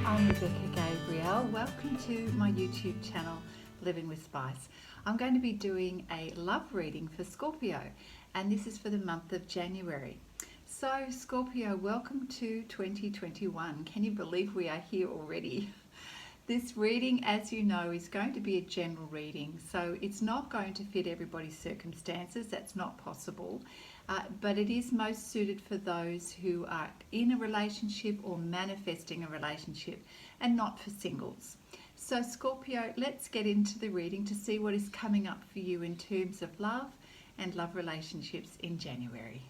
I'm Rebecca Gabriel. Welcome to my YouTube channel, Living with Spice. I'm going to be doing a love reading for Scorpio, and this is for the month of January. So Scorpio, welcome to 2021. Can you believe we are here already? This reading, as you know, is going to be a general reading, so it's not going to fit everybody's circumstances. That's not possible. But it is most suited for those who are in a relationship or manifesting a relationship, and not for singles. So Scorpio, let's get into the reading to see what is coming up for you in terms of love and love relationships in January.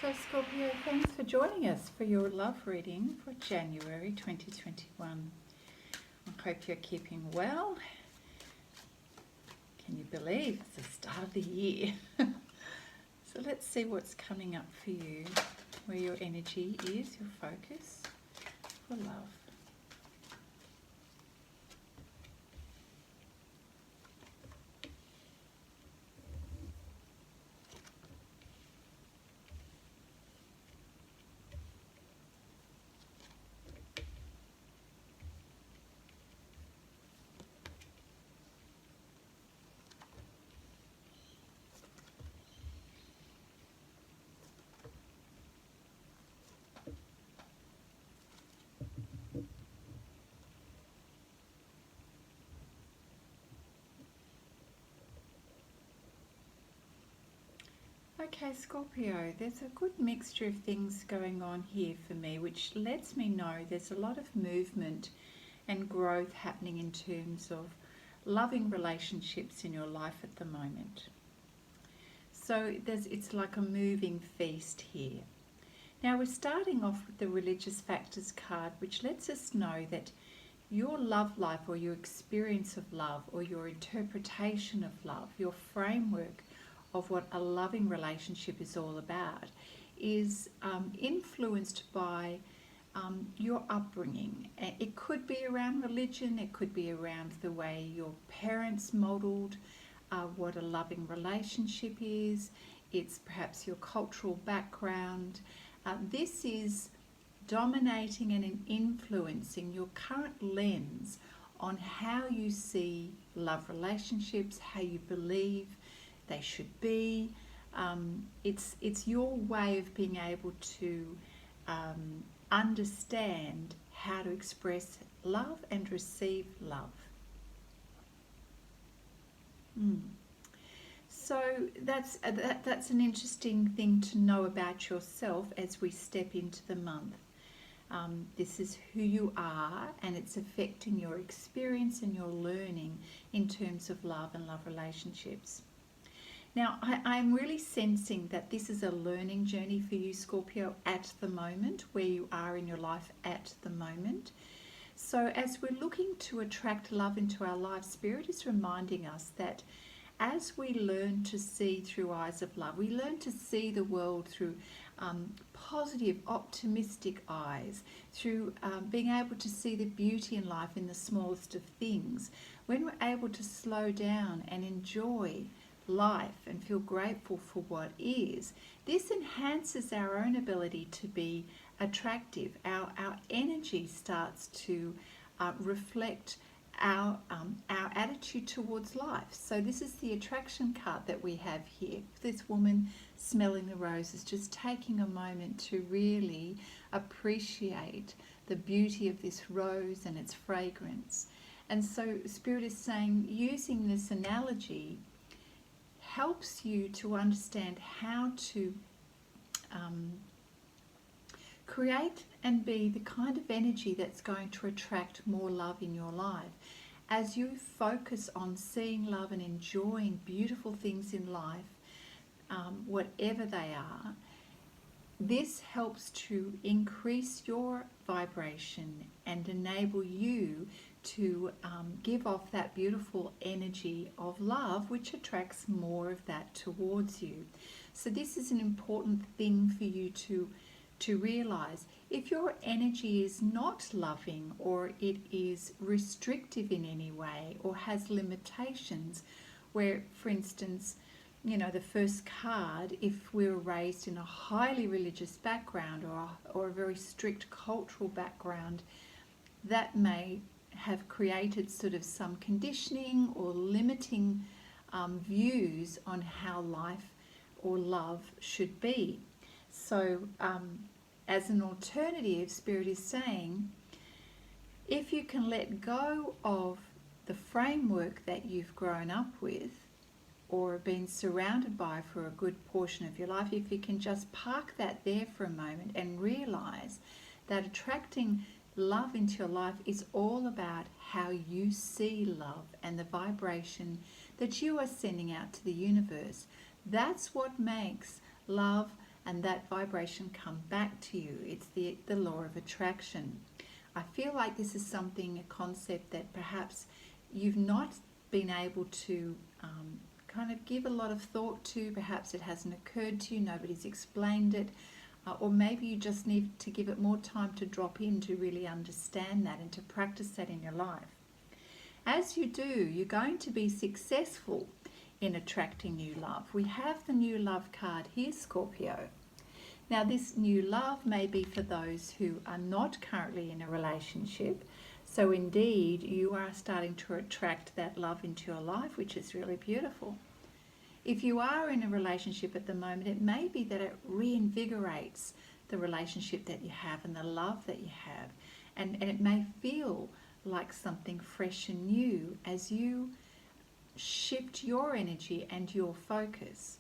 So Scorpio, thanks for joining us for your love reading for January 2021. I hope you're keeping well. Can you believe it's the start of the year? So let's see what's coming up for you, where your energy is, your focus for love. Okay, Scorpio, there's a good mixture of things going on here for me, which lets me know there's a lot of movement and growth happening in terms of loving relationships in your life at the moment. So it's like a moving feast here. Now we're starting off with the religious factors card, which lets us know that your love life or your experience of love or your interpretation of love, your framework of what a loving relationship is all about, is influenced by your upbringing. It could be around religion, it could be around the way your parents modelled what a loving relationship is. It's perhaps your cultural background. This is dominating and influencing your current lens on how you see love relationships, how you believe they should be. It's your way of being able to understand how to express love and receive love. So that's an interesting thing to know about yourself as we step into the month. This is who you are, and it's affecting your experience and your learning in terms of love and love relationships. Now, I'm really sensing that this is a learning journey for you, Scorpio, at the moment, where you are in your life at the moment. So as we're looking to attract love into our life, Spirit is reminding us that as we learn to see through eyes of love, we learn to see the world through positive, optimistic eyes, through being able to see the beauty in life in the smallest of things. When we're able to slow down and enjoy life and feel grateful for what is, this enhances our own ability to be attractive. Our energy starts to reflect our attitude towards life. So this is the attraction card that we have here. This woman smelling the roses, just taking a moment to really appreciate the beauty of this rose and its fragrance. And so Spirit is saying, using this analogy helps you to understand how to create and be the kind of energy that's going to attract more love in your life. As you focus on seeing love and enjoying beautiful things in life, whatever they are, this helps to increase your vibration and enable you to give off that beautiful energy of love, which attracts more of that towards you. So this is an important thing for you to realize. If your energy is not loving, or it is restrictive in any way, or has limitations, where, for instance, the first card, if we were raised in a highly religious background or a very strict cultural background, that may have created sort of some conditioning or limiting views on how life or love should be. So as an alternative, Spirit is saying, if you can let go of the framework that you've grown up with or been surrounded by for a good portion of your life, if you can just park that there for a moment and realize that attracting love into your life is all about how you see love and the vibration that you are sending out to the universe. That's what makes love and that vibration come back to you. It's the law of attraction. I feel like this is something, a concept that perhaps you've not been able to kind of give a lot of thought to. Perhaps it hasn't occurred to you, nobody's explained it, or maybe you just need to give it more time to drop in to really understand that and to practice that in your life. As you do, you're going to be successful in attracting new love. We have the new love card here, Scorpio. Now, this new love may be for those who are not currently in a relationship. So indeed, you are starting to attract that love into your life, which is really beautiful. If you are in a relationship at the moment, it may be that it reinvigorates the relationship that you have and the love that you have. And it may feel like something fresh and new as you shift your energy and your focus.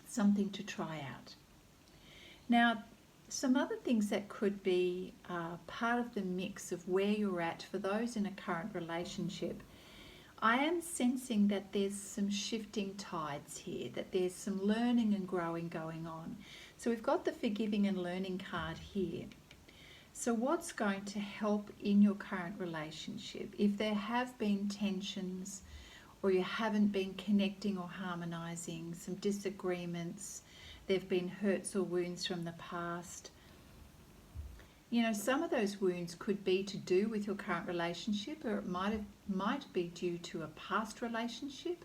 Something to try out. Now, some other things that could be part of the mix of where you're at for those in a current relationship. I am sensing that there's some shifting tides here, that there's some learning and growing going on. So we've got the forgiving and learning card here. So what's going to help in your current relationship? If there have been tensions, or you haven't been connecting or harmonizing, some disagreements, there have been hurts or wounds from the past. You know, some of those wounds could be to do with your current relationship, or it might be due to a past relationship,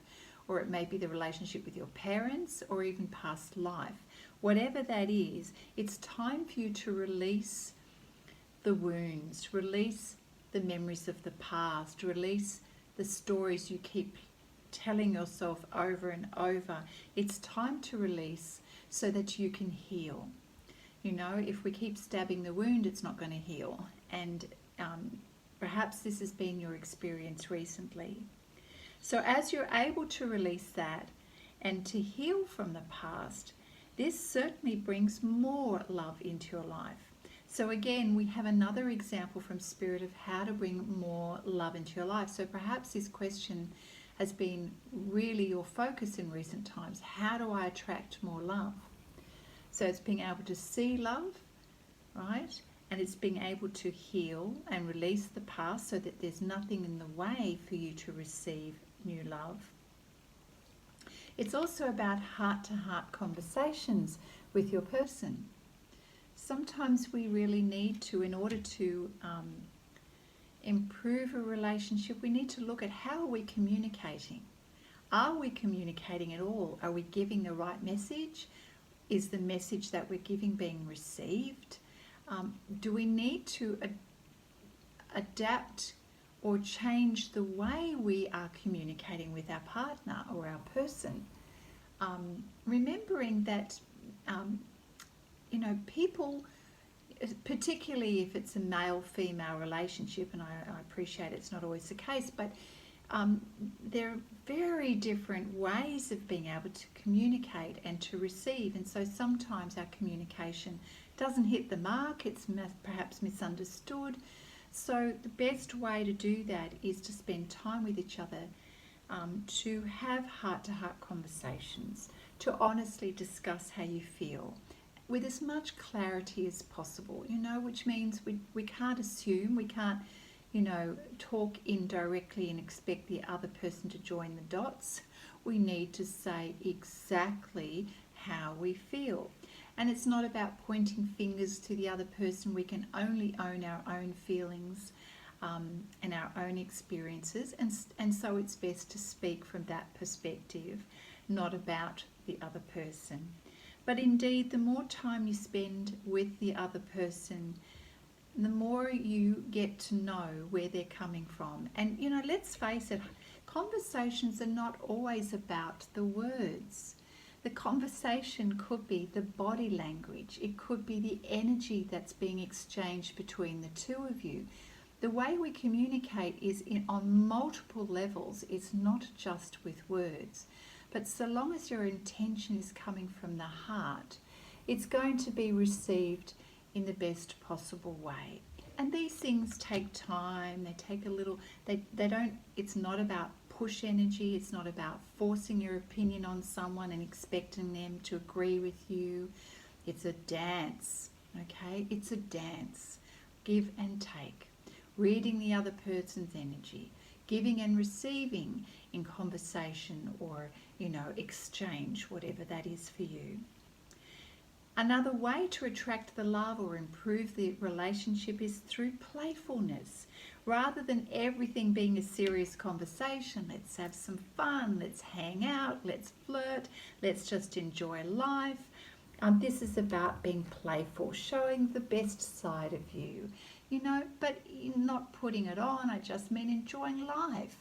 or it may be the relationship with your parents, or even past life. Whatever that is, it's time for you to release the wounds, release the memories of the past, release the stories you keep telling yourself over and over. It's time to release so that you can heal. You know, if we keep stabbing the wound, it's not going to heal. And perhaps this has been your experience recently. So as you're able to release that and to heal from the past, this certainly brings more love into your life. So again, we have another example from Spirit of how to bring more love into your life. So perhaps this question has been really your focus in recent times. How do I attract more love? So it's being able to see love, right? And it's being able to heal and release the past so that there's nothing in the way for you to receive new love. It's also about heart-to-heart conversations with your person. Sometimes we really need to, in order to improve a relationship, we need to look at how are we communicating. Are we communicating at all? Are we giving the right message? Is the message that we're giving being received? Do we need to adapt or change the way we are communicating with our partner or our person? Remembering that you know, people, particularly if it's a male-female relationship, and I appreciate it's not always the case, but there are very different ways of being able to communicate and to receive, and so sometimes our communication doesn't hit the mark, it's perhaps misunderstood. So the best way to do that is to spend time with each other, to have heart-to-heart conversations, to honestly discuss how you feel, with as much clarity as possible, you know, which means we can't assume, we can't, you know, talk indirectly and expect the other person to join the dots. We need to say exactly how we feel. And it's not about pointing fingers to the other person. We can only own our own feelings and our own experiences. And so it's best to speak from that perspective, not about the other person. But indeed, the more time you spend with the other person, the more you get to know where they're coming from. And, you know, let's face it, conversations are not always about the words. The conversation could be the body language. It could be the energy that's being exchanged between the two of you. The way we communicate is on multiple levels. It's not just with words. But so long as your intention is coming from the heart, it's going to be received in the best possible way. And these things take time. They take a little, they don't, it's not about push energy. It's not about forcing your opinion on someone and expecting them to agree with you. It's a dance, okay? It's a dance. Give and take. Reading the other person's energy. Giving and receiving in conversation or, you know, exchange, whatever that is for you. Another way to attract the love or improve the relationship is through playfulness. Rather than everything being a serious conversation, let's have some fun, let's hang out, let's flirt, let's just enjoy life. This is about being playful, showing the best side of you, you know, but not putting it on. I just mean enjoying life,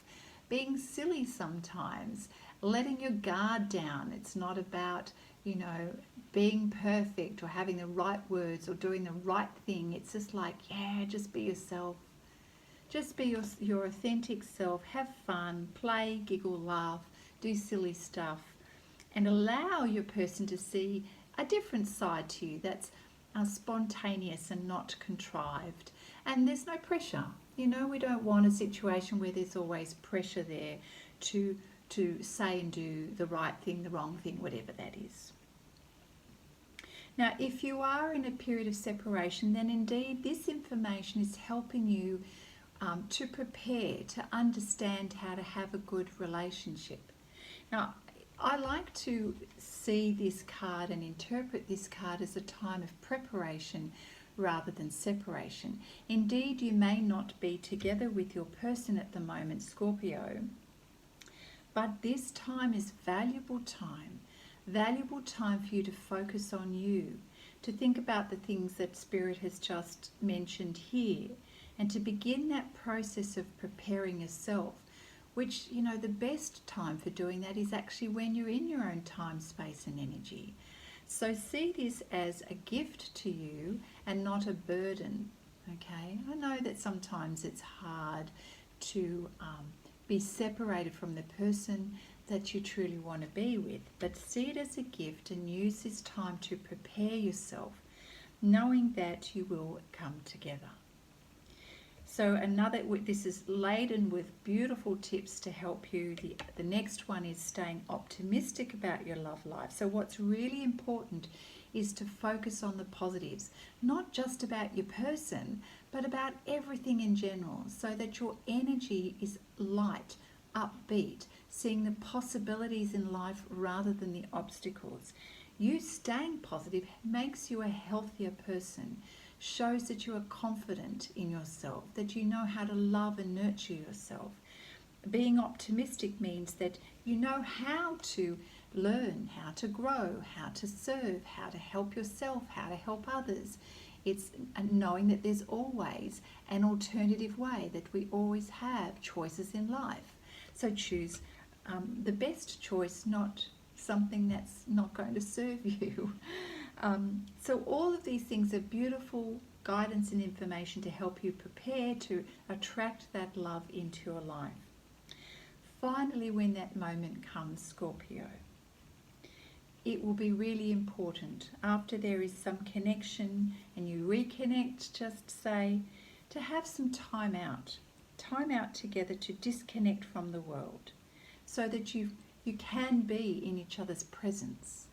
being silly sometimes, letting your guard down. It's not about, you know, being perfect or having the right words or doing the right thing. It's just like, yeah, just be yourself. Just be your authentic self. Have fun, play, giggle, laugh, do silly stuff, and allow your person to see a different side to you that's spontaneous and not contrived. And there's no pressure. You know, we don't want a situation where there's always pressure there to say and do the right thing, the wrong thing, whatever that is. Now, if you are in a period of separation, then indeed this information is helping you to prepare, to understand how to have a good relationship. Now, I like to see this card and interpret this card as a time of preparation rather than separation. Indeed, you may not be together with your person at the moment, Scorpio, but this time is valuable time for you to focus on you, to think about the things that Spirit has just mentioned here, and to begin that process of preparing yourself, which, you know, the best time for doing that is actually when you're in your own time, space and energy. So see this as a gift to you and not a burden, okay? I know that sometimes it's hard to be separated from the person that you truly want to be with, but see it as a gift and use this time to prepare yourself, knowing that you will come together. So this is laden with beautiful tips to help you. The next one is staying optimistic about your love life. So what's really important is to focus on the positives, not just about your person, but about everything in general, so that your energy is light, upbeat, seeing the possibilities in life rather than the obstacles. You staying positive makes you a healthier person, shows that you are confident in yourself, that you know how to love and nurture yourself. Being optimistic means that you know how to learn, how to grow, how to serve, how to help yourself, how to help others. It's knowing that there's always an alternative way, that we always have choices in life. So choose the best choice, not something that's not going to serve you. So all of these things are beautiful guidance and information to help you prepare to attract that love into your life. Finally, when that moment comes, Scorpio, it will be really important, after there is some connection and you reconnect, just say, to have some time out together, to disconnect from the world, so that you can be in each other's presence.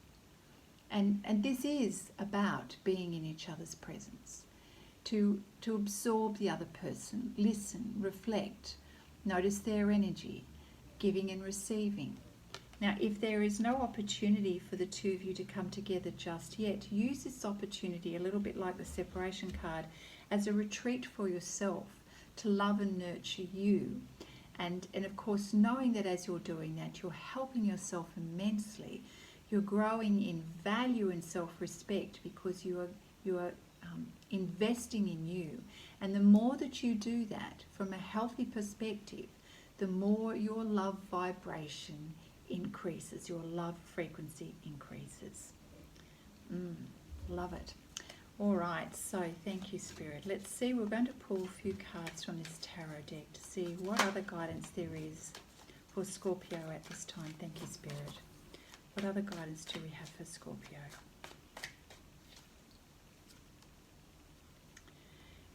And this is about being in each other's presence, to absorb the other person, listen, reflect, notice their energy, giving and receiving. Now, if there is no opportunity for the two of you to come together just yet, use this opportunity, a little bit like the separation card, as a retreat for yourself, to love and nurture you. And of course, knowing that as you're doing that, you're helping yourself immensely. You're growing in value and self-respect, because you are investing in you. And the more that you do that from a healthy perspective, the more your love vibration increases, your love frequency increases. Love it. All right, so thank you, Spirit. Let's see, we're going to pull a few cards from this tarot deck to see what other guidance there is for Scorpio at this time. Thank you, Spirit. What other guidance do we have for Scorpio?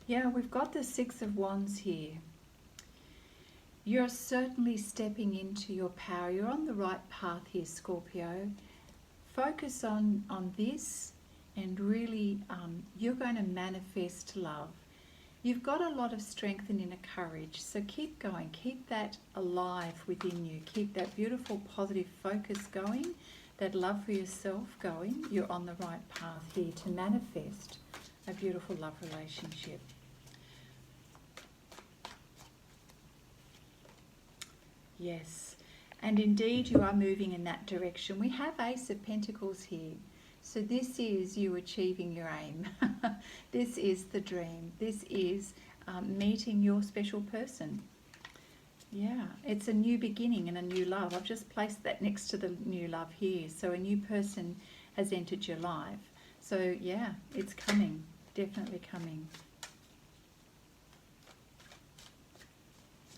Yeah, we've got the Six of Wands here. You're certainly stepping into your power. You're on the right path here, Scorpio. Focus on this, and really you're going to manifest love. You've got a lot of strength and inner courage, so keep going. Keep that alive within you. Keep that beautiful positive focus going, that love for yourself going. You're on the right path here to manifest a beautiful love relationship. Yes, and indeed you are moving in that direction. We have Ace of Pentacles here. So this is you achieving your aim. This is the dream. This is meeting your special person. Yeah, it's a new beginning and a new love. I've just placed that next to the new love here. So a new person has entered your life. So yeah, it's coming, definitely coming.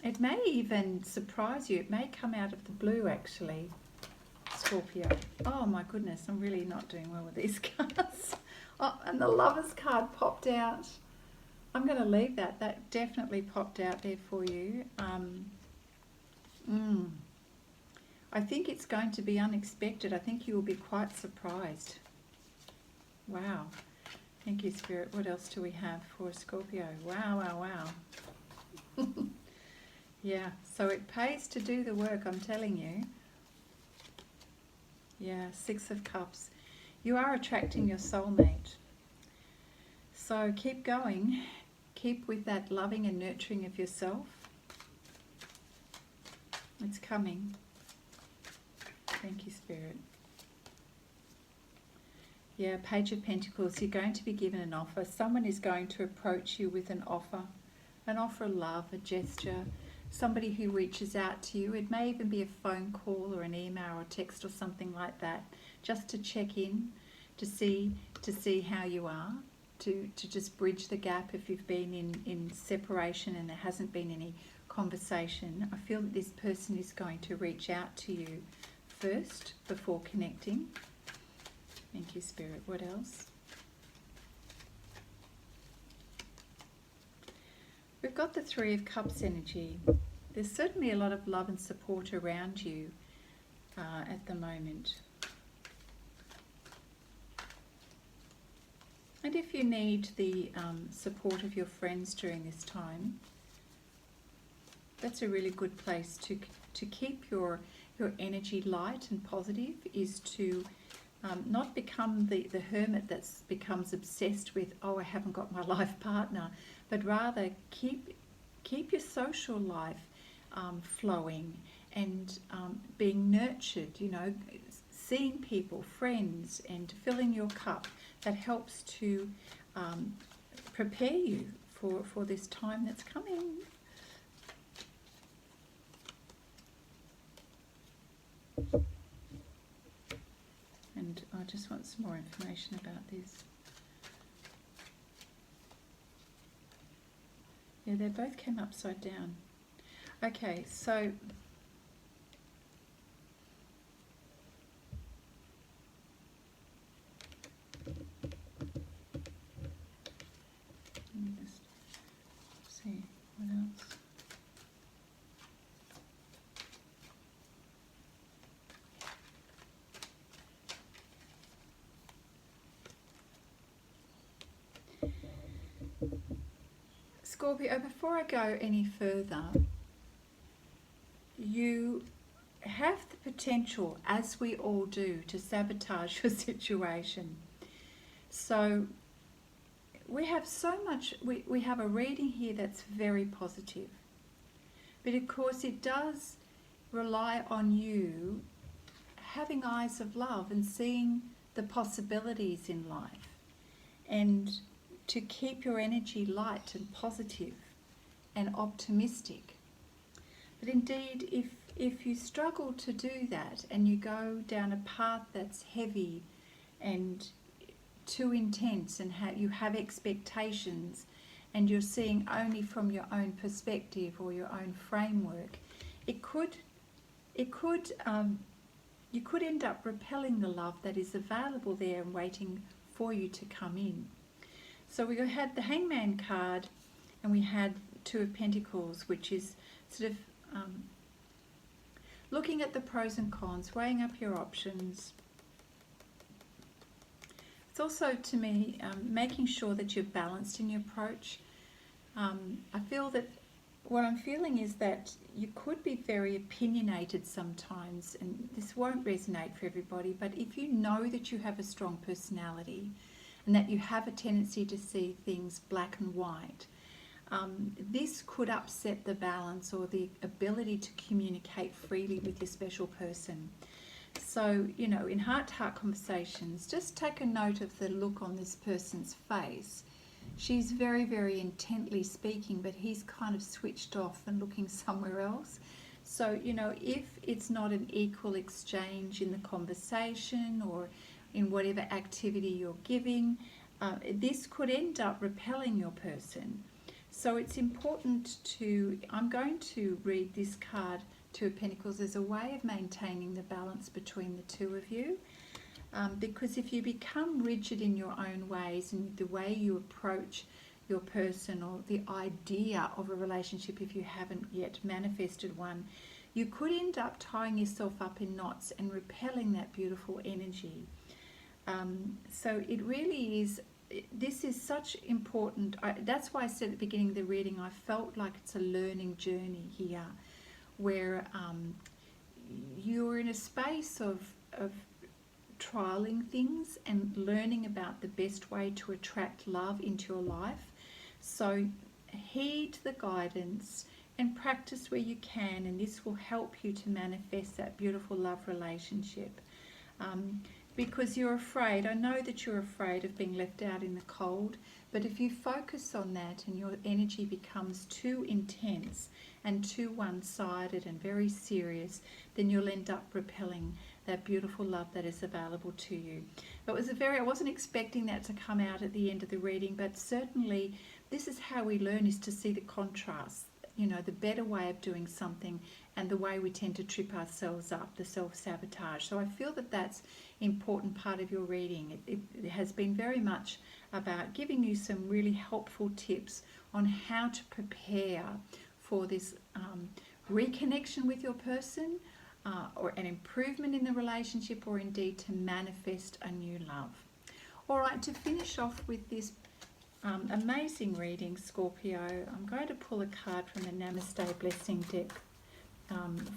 It may even surprise you. It may come out of the blue, actually, Scorpio. Oh my goodness, I'm really not doing well with these cards. Oh, and the Lovers card popped out. I'm going to leave that. That definitely popped out there for you. I think it's going to be unexpected. I think you will be quite surprised. Wow. Thank you, Spirit. What else do we have for Scorpio? Wow, wow, wow. Yeah, so it pays to do the work, I'm telling you. Yeah, Six of Cups. You are attracting your soulmate. So keep going. Keep with that loving and nurturing of yourself. It's coming. Thank you, Spirit. Yeah, Page of Pentacles. You're going to be given an offer. Someone is going to approach you with an offer of love, a gesture. Somebody who reaches out to you. It may even be a phone call or an email or text or something like that, just to check in, to see how you are, to just bridge the gap if you've been in separation and there hasn't been any conversation. I feel that this person is going to reach out to you first before connecting. Thank you, Spirit. What else? We've got the Three of Cups energy. There's certainly a lot of love and support around you at the moment. And if you need the support of your friends during this time, that's a really good place to keep your energy light and positive, is to not become the hermit that becomes obsessed with, oh, I haven't got my life partner, but rather keep your social life flowing and being nurtured, you know, seeing people, friends, and filling your cup. That helps to prepare you for this time that's coming. And I just want some more information about this. Yeah, they both came upside down. Okay, so let me just see what else. Scorpio, before I go any further, you have the potential, as we all do, to sabotage your situation. So we have so much, we have a reading here that's very positive. But of course it does rely on you having eyes of love and seeing the possibilities in life. And to keep your energy light and positive and optimistic. But indeed, if you struggle to do that and you go down a path that's heavy and too intense, and you have expectations and you're seeing only from your own perspective or your own framework, you could end up repelling the love that is available there and waiting for you to come in. So we had the Hangman card, and we had Two of Pentacles, which is sort of looking at the pros and cons, weighing up your options. It's also, to me, making sure that you're balanced in your approach. I feel that what I'm feeling is that you could be very opinionated sometimes, and this won't resonate for everybody, but if you know that you have a strong personality and that you have a tendency to see things black and white, this could upset the balance or the ability to communicate freely with your special person. So, you know, in heart-to-heart conversations, just take a note of the look on this person's face. She's very, very intently speaking, but he's kind of switched off and looking somewhere else. So, you know, if it's not an equal exchange in the conversation or in whatever activity you're giving, this could end up repelling your person. So it's important to, I'm going to read this card, Two of Pentacles, as a way of maintaining the balance between the two of you. Because if you become rigid in your own ways and the way you approach your person or the idea of a relationship, if you haven't yet manifested one, you could end up tying yourself up in knots and repelling that beautiful energy. So it really is, this is such important, that's why I said at the beginning of the reading, I felt like it's a learning journey here, where you're in a space of trialing things and learning about the best way to attract love into your life. So heed the guidance and practice where you can, and this will help you to manifest that beautiful love relationship. Because you're afraid, I know that you're afraid of being left out in the cold, but if you focus on that and your energy becomes too intense and too one-sided and very serious, then you'll end up repelling that beautiful love that is available to you. It was I wasn't expecting that to come out at the end of the reading, but certainly this is how we learn, is to see the contrast, you know, the better way of doing something and the way we tend to trip ourselves up, the self-sabotage. So I feel that that's an important part of your reading. It has been very much about giving you some really helpful tips on how to prepare for this reconnection with your person, or an improvement in the relationship, or indeed to manifest a new love. All right, to finish off with this amazing reading, Scorpio, I'm going to pull a card from the Namaste Blessing deck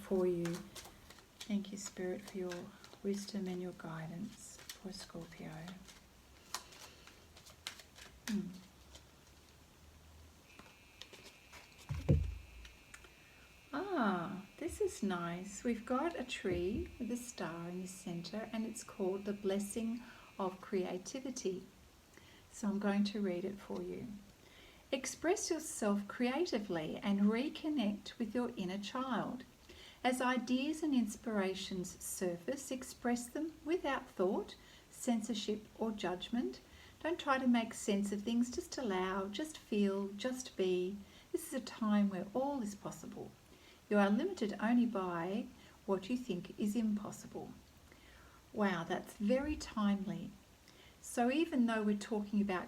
for you. Thank you, Spirit, for your wisdom and your guidance for Scorpio. This is nice. We've got a tree with a star in the center, and it's called the Blessing of Creativity. So I'm going to read it for you. Express yourself creatively and reconnect with your inner child. As ideas and inspirations surface, express them without thought, censorship, or judgment. Don't try to make sense of things. Just allow, just feel, just be. This is a time where all is possible. You are limited only by what you think is impossible. Wow, that's very timely. So even though we're talking about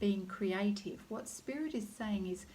being creative, what Spirit is saying is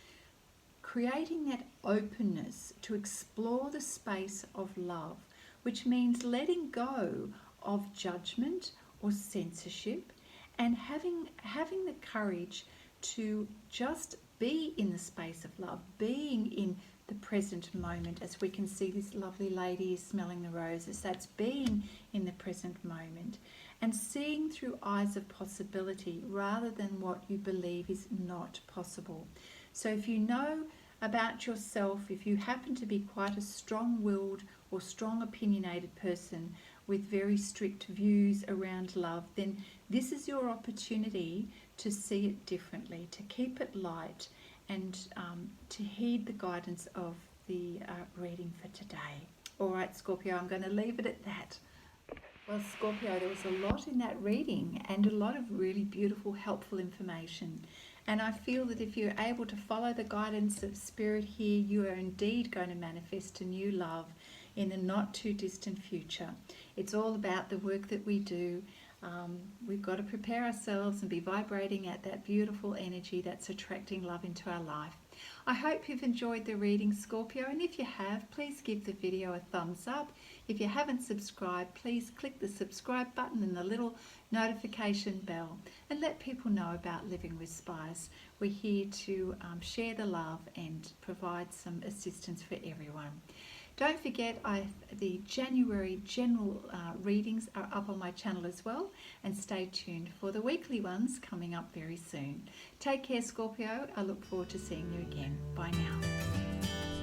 creating that openness to explore the space of love, which means letting go of judgment or censorship and having the courage to just be in the space of love, being in the present moment. As we can see, this lovely lady is smelling the roses. That's being in the present moment and seeing through eyes of possibility rather than what you believe is not possible. So if you know about yourself, if you happen to be quite a strong-willed or strong opinionated person, with very strict views around love, then this is your opportunity to see it differently, to keep it light, and to heed the guidance of the reading for today. All right, Scorpio, I'm going to leave it at that. Well, Scorpio, there was a lot in that reading and a lot of really beautiful, helpful information. And I feel that if you're able to follow the guidance of Spirit here, you are indeed going to manifest a new love in the not too distant future. It's all about the work that we do. We've got to prepare ourselves and be vibrating at that beautiful energy that's attracting love into our life. I hope you've enjoyed the reading, Scorpio, and if you have, please give the video a thumbs up. If you haven't subscribed, please click the subscribe button and the little notification bell and let people know about Living with Spice. We're here to share the love and provide some assistance for everyone. Don't forget, the January general readings are up on my channel as well, and stay tuned for the weekly ones coming up very soon. Take care, Scorpio. I look forward to seeing you again. Bye now.